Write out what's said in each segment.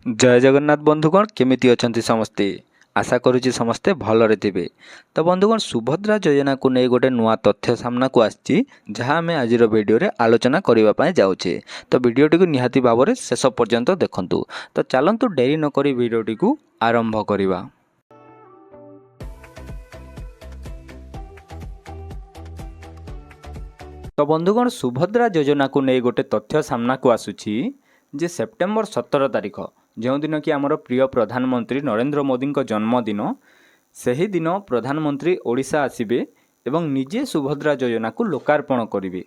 जय जगन्नाथ बंधुगण केमिति अछंती समस्ते आशा करुच्ची समस्ते भलरे थिबे। तो बंधुगण सुभद्रा योजना को नहीं गोटे नुआ तथ्य सामना को आछि जहाँ आम आज भिडियो रे आलोचना करबा पय जाउछे। तो भिडियोटी को निहाती भाव में शेष पर्यंत देखंतु। तो चलंतु डेरी न करी भिडियोटी को आरंभ करबा। तो बंधुगण सुभद्रा योजना को नहीं गोटे तथ्य सामना को आसुछि जे सेप्टेम्बर 17 तारिख जो दिन कि आमर प्रिय प्रधानमंत्री नरेंद्र मोदी जन्मदिन सही दिन प्रधानमंत्री ओडिशा आसिबे एवं निजे सुभद्रा योजना को लोकार्पण करिवे।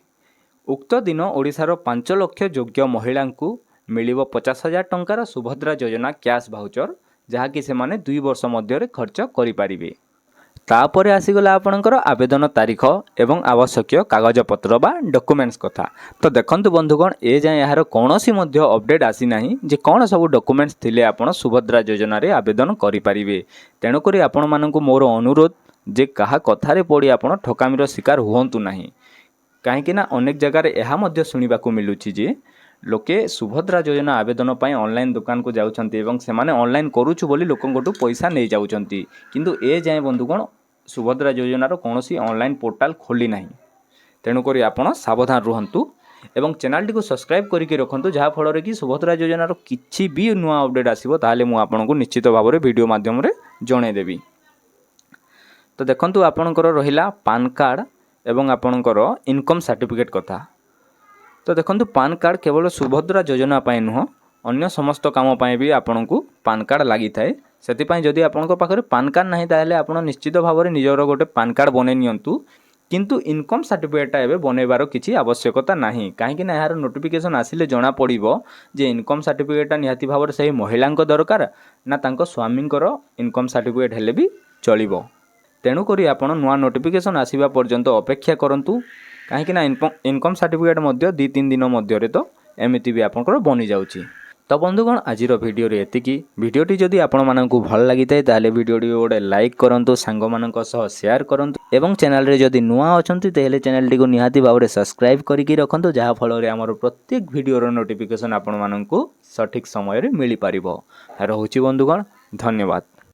उक्त दिन ओडिशार 5 लाख योग्य महिला को मिलिबो 50,000 टंकार सुभद्रा योजना कैश भाउचर जहाँकि से माने 2 वर्ष मध्य खर्च करिपारिबे। तापर आसीगला आपणकर आवेदन तारीख एवं आवश्यक कागजपत्र बा डॉक्यूमेंट्स कथा। तो देखंतु बंधुगण ए जाए यार कौनसी मध्य अपडेट आसी नाही जे कौन सब डॉक्यूमेंट्स थिले आपण सुभद्रा योजना रे आवेदन करि परिबे। तेणु करी आपण मानकु मोर अनुरोध जे कहा कथारे पड़ी आपण ठकामीर शिकार हुअंतु नाही। काहेकि ना अनेक जगह यह मध्य सुनिबाकू मिलुछि जे लोके सुभद्रा योजना आवेदन पाई ऑनलाइन दुकान को जाउछंती एवं से माने ऑनलाइन करूछु बोली लोकंगटू पैसा नहीं जाउछंती किंतु ए जाए बंधुगण सुभद्रा योजनार कौनसी ऑनलाइन पोर्टाल खोली नाही। तेणुक आपण सावधान रुहंतु एवं चैनल टी सब्सक्राइब करके रखंतु जहाँ फल कि सुभद्रा योजनार किछि भी नुआ अपडेट आसीबो ताहाले मु आपनको निश्चित भाव में वीडियो माध्यम रे जणैदेबी। तो देखंतु आपणकर रहिला पान कार्ड एवं आपणकर इनकम सर्टिफिकेट कथा। तो देखंतु पान कार्ड केवल सुभद्रा योजना पाए नुह अन्य समस्त काम पाए भी आपनको पान कार्ड लगी थाए। से जदि आपण पाखे पान कार्ड ना ताहले आपण निश्चित भाव में निजर गोटे पान कार्ड बनै नियंतु किंतु इनकम सर्टिफिकेटा एबे बनैबार किछि आवश्यकता नाही। काहेकि ना यार नोटिफिकेशन आसिले जना पड़िबो जे इनकम सर्टिफिकेटा निहाती भाव में सही महिलांक दरकार ना तांको स्वामींकर इनकम सर्टिफिकेट हेले भी चलिबो। तेणु करी आपण नुआ नोटिफिकेशन आसीबा पर्यंत अपेक्षा करंतु काहेकि ना इनकम सर्टिफिकेट मध्य 2-3 दिन मध्य तो एमिति भी आपनकर बनि जाउची। तो बंधुगण आज भिडियो रे एतिकी। भिडियोटी जदि आपण मानकु भल लागि थाए ताले भिडियोटी गोटे लाइक करंतु सांग मानक सह शेयर करंतु एवं चैनल रे जदि नुआ अछंती ताले चैनल टी को निहाती भाव में सब्सक्राइब करिकि रखंतु जहाँ फल रे हमर प्रत्येक भिडियो रो नोटिफिकेशन आपण मानकु सठिक समय रे मिली पारिबो। रहउची बंधुगण, धन्यवाद।